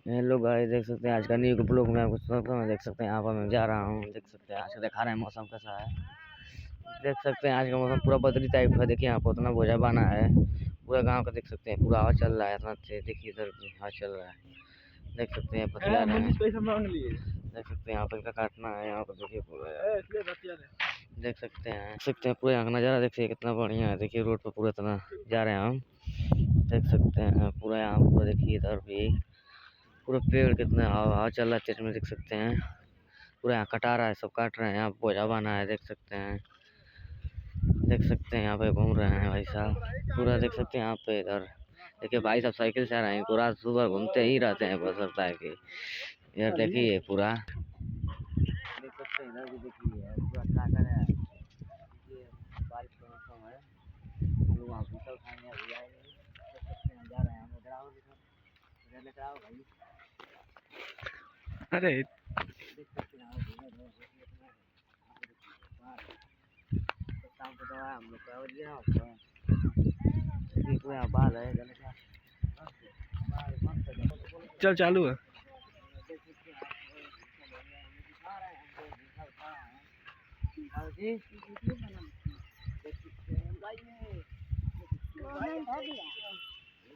Hello guys, देख सकते हैं आज का न्यू ब्लॉग में आपको स्वागत है। देख सकते हैं यहाँ पर मैं जा रहा हूँ। देख सकते हैं आज का दिखा रहे हैं मौसम कैसा है। देख सकते हैं आज का मौसम पूरा बदली टाइप है। देखिए यहाँ पर उतना बोझा बना है पूरा गांव का। देख सकते हैं पूरा हवा चल रहा है इतना तेज। देखिए इधर हवा चल रहा है। देख सकते हैं बतिया रहे हैं। देख सकते हैं यहाँ पर काटना है। यहाँ पर देखिए देख सकते हैं पूरे यहाँ का नज़ारा देखिए कितना बढ़िया है। देखिए रोड पर पूरा इतना जा रहे हैं हम। देख सकते हैं पूरा यहाँ पूरा देखिए इधर भी पूरा पेड़ कितना हवा चल रहा है तेज में। देख सकते हैं पूरा यहाँ कटा रहा है, सब काट रहे हैं। यहाँ बोझा बना है देख सकते हैं। देख सकते हैं यहाँ पे घूम रहे हैं भाई साहब पूरा। देख सकते हैं यहाँ पे इधर देखिए भाई साहब साइकिल से आ रहे हैं। पूरा सुबह घूमते ही रहते हैं बस लगता है कि इधर देखिए पूरा देख सकते हैं। इधर भी देखिए पूरा काटा है। ये बारिश का मौसम है। हम लोग वहाँ भूसा उठाने अभी आए नहीं। देख सकते हैं जा रहे हैं हम इधर। आओ इधर लेकर आओ भाई। अरे देख सकते हैं शाम को दवा हम लोग का दिया पूरा बाल है। चल चालू है।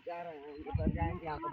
जा रहे हैं जाएंगे यहाँ पर।